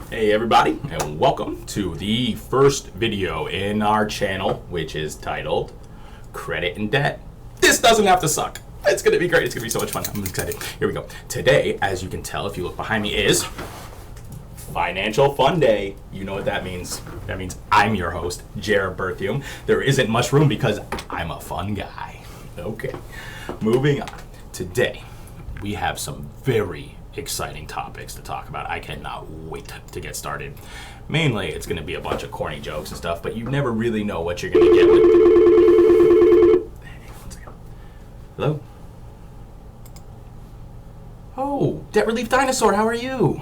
Hey everybody, and welcome to the first video in our channel, which is titled Credit and Debt. This doesn't have to suck. It's gonna be great. It's gonna be so much fun. I'm excited. Here we go. Today, as you can tell if you look behind me, is Financial Fun Day. You know what that means. That means I'm your host, Jared Berthium. There isn't much room because I'm a fun guy. Okay, moving on. Today, we have some very exciting topics to talk about. I cannot wait to get started. Mainly, it's going to be a bunch of corny jokes and stuff, but you never really know what you're going to get with Hey, one second. Hello? Oh, Debt Relief Dinosaur, how are you?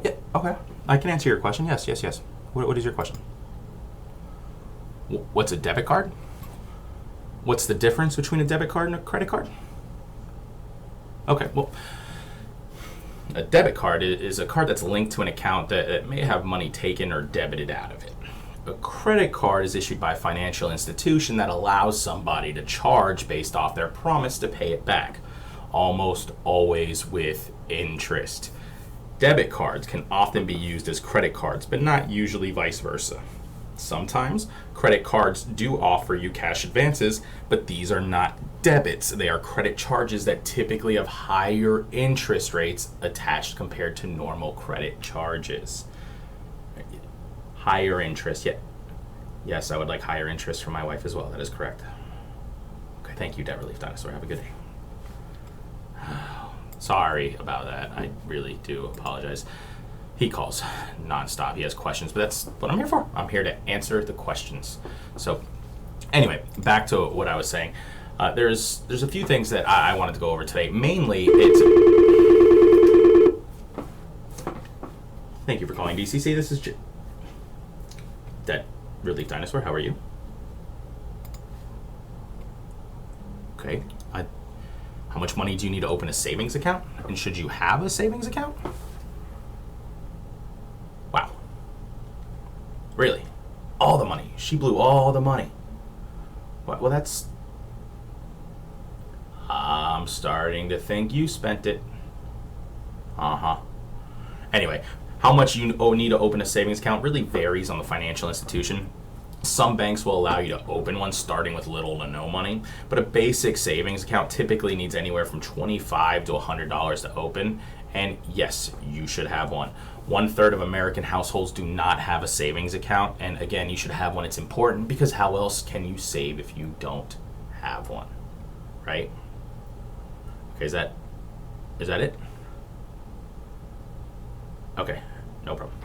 Yeah, okay. I can answer your question. Yes. What is your question? What's a debit card? What's the difference between a debit card and a credit card? Okay, well, a debit card is a card that's linked to an account that may have money taken or debited out of it. A credit card is issued by a financial institution that allows somebody to charge based off their promise to pay it back, almost always with interest. Debit cards can often be used as credit cards, but not usually vice versa. Sometimes credit cards do offer you cash advances, but these are not debits. They are credit charges that typically have higher interest rates attached compared to normal credit charges. Higher interest, yeah. Yes, I would like higher interest for my wife as well. That is correct. Okay, thank you, Debt Relief Dinosaur. Have a good day. Sorry about that. I really do apologize. He calls nonstop. He has questions, but that's what I'm here for. I'm here to answer the questions. So anyway, back to what I was saying. There's a few things that I wanted to go over today. Mainly, Thank you for calling DCC. This is Debt Relief Dinosaur. How are you? Okay. How much money do you need to open a savings account? And should you have a savings account? Wow. Really? All the money. She blew all the money. Well, that's... I'm starting to think you spent it. Uh-huh. Anyway, how much you need to open a savings account really varies on the financial institution. Some banks will allow you to open one starting with little to no money, but a basic savings account typically needs anywhere from $25 to $100 to open, and yes, you should have one. 1/3 of American households do not have a savings account, and again, you should have one. It's important because how else can you save if you don't have one, right? Okay, is that it? Okay, no problem.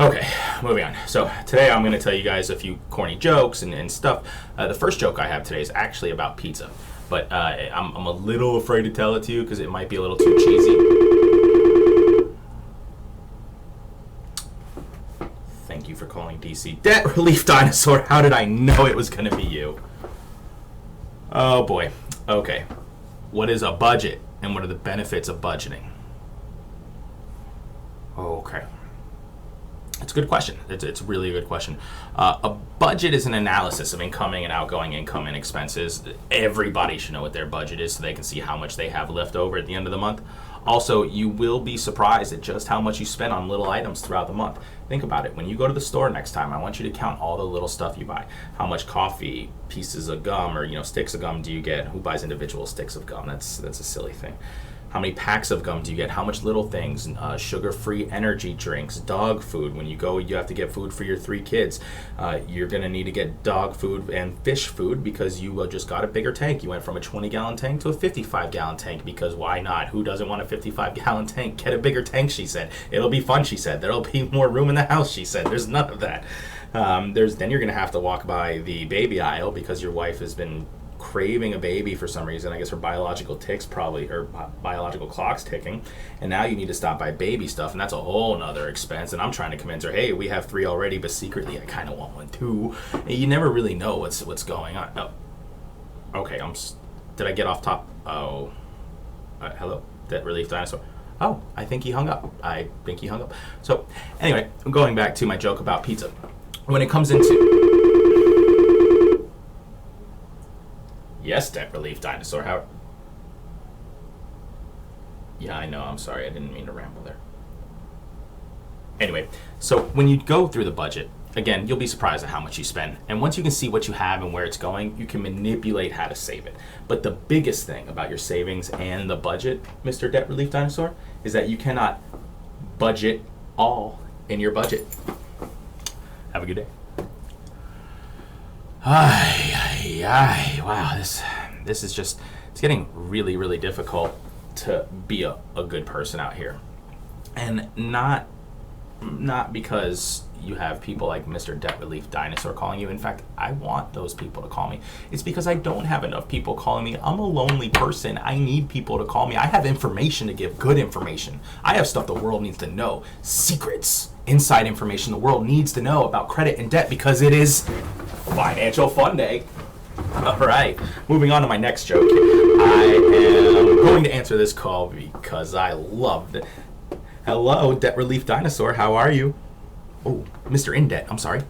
Okay, moving on. So today I'm going to tell you guys a few corny jokes and stuff. The first joke I have today is actually about pizza, but I'm a little afraid to tell it to you because it might be a little too cheesy. Thank you for calling DC. Debt Relief Dinosaur, how did I know it was going to be you? Oh boy. Okay. What is a budget and what are the benefits of budgeting? Okay. It's a good question. It's really a good question. A budget is an analysis of incoming and outgoing income and expenses. Everybody should know what their budget is so they can see how much they have left over at the end of the month. Also, you will be surprised at just how much you spend on little items throughout the month. Think about it. When you go to the store next time, I want you to count all the little stuff you buy. How much coffee, pieces of gum, or sticks of gum do you get? Who buys individual sticks of gum? That's a silly thing. How many packs of gum do you get? How much little things? Sugar-free energy drinks, dog food. When you go, you have to get food for your 3 kids. You're going to need to get dog food and fish food because you just got a bigger tank. You went from a 20-gallon tank to a 55-gallon tank because why not? Who doesn't want a 55-gallon tank? Get a bigger tank, she said. It'll be fun, she said. There'll be more room in the house, she said. There's none of that. Then you're going to have to walk by the baby aisle because your wife has been craving a baby for some reason. I guess her biological biological clock's ticking, and now you need to stop by baby stuff, and that's a whole nother expense. And I'm trying to convince her, hey, we have 3 already, but secretly I kind of want one too. And you never really know what's going on. Oh, okay. Did I get off top? Oh, hello, Debt Relief Dinosaur. Oh, I think he hung up. So anyway, I'm going back to my joke about pizza. When it comes into Yes, Debt Relief Dinosaur. How? Yeah, I know. I'm sorry. I didn't mean to ramble there. Anyway, so when you go through the budget, again, you'll be surprised at how much you spend. And once you can see what you have and where it's going, you can manipulate how to save it. But the biggest thing about your savings and the budget, Mr. Debt Relief Dinosaur, is that you cannot budget all in your budget. Have a good day. Wow, this is just, it's getting really, really difficult to be a good person out here. And not because you have people like Mr. Debt Relief Dinosaur calling you. In fact, I want those people to call me. It's because I don't have enough people calling me. I'm a lonely person. I need people to call me. I have information to give, good information. I have stuff the world needs to know. Secrets, inside information the world needs to know about credit and debt because it is Financial Fun Day. All right, moving on to my next joke. I am going to answer this call because I loved it. Hello, Debt Relief Dinosaur. How are you? Oh, Mr. In Debt. I'm sorry.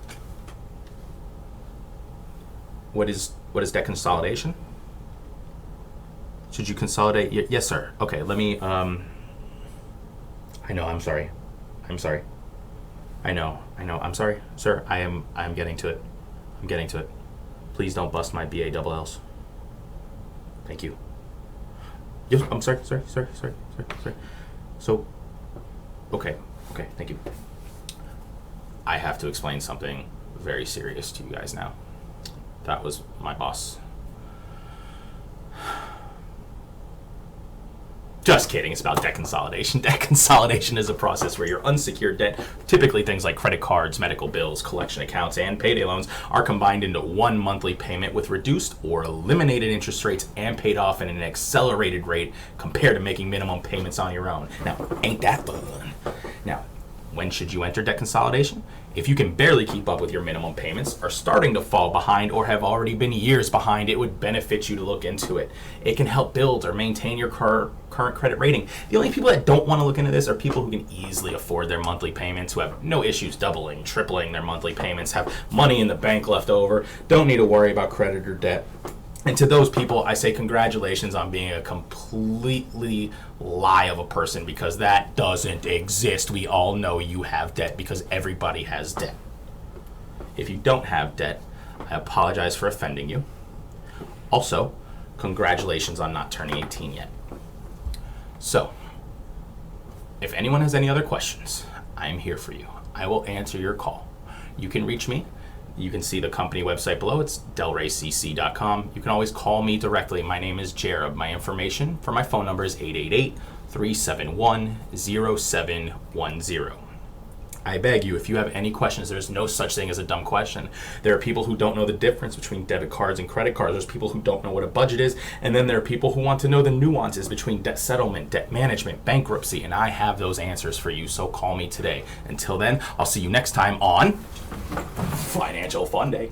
What is debt consolidation? Should you consolidate? Yes, sir. Okay, let me. I know. I'm sorry. I know. I'm sorry, sir. I'm getting to it. Please don't bust my BALLs. Thank you. Yes, I'm sorry. So. Okay, thank you. I have to explain something very serious to you guys now. That was my boss. Just kidding, it's about debt consolidation. Debt consolidation is a process where your unsecured debt, typically things like credit cards, medical bills, collection accounts, and payday loans, are combined into one monthly payment with reduced or eliminated interest rates and paid off at an accelerated rate compared to making minimum payments on your own. Now, ain't that fun? Now, when should you enter debt consolidation? If you can barely keep up with your minimum payments, are starting to fall behind, or have already been years behind, it would benefit you to look into it. It can help build or maintain your current credit rating. The only people that don't want to look into this are people who can easily afford their monthly payments, who have no issues doubling, tripling their monthly payments, have money in the bank left over, don't need to worry about credit or debt. And to those people, I say congratulations on being a completely lie of a person, because that doesn't exist. We all know you have debt because everybody has debt. If you don't have debt, I apologize for offending you. Also, congratulations on not turning 18 yet. So, if anyone has any other questions, I'm here for you. I will answer your call. You can reach me. You can see the company website below. It's delraycc.com. You can always call me directly. My name is Jared. My information for my phone number is 888-371-0710. I beg you, if you have any questions, there's no such thing as a dumb question. There are people who don't know the difference between debit cards and credit cards. There's people who don't know what a budget is. And then there are people who want to know the nuances between debt settlement, debt management, bankruptcy. And I have those answers for you, so call me today. Until then, I'll see you next time on Financial Fun Day.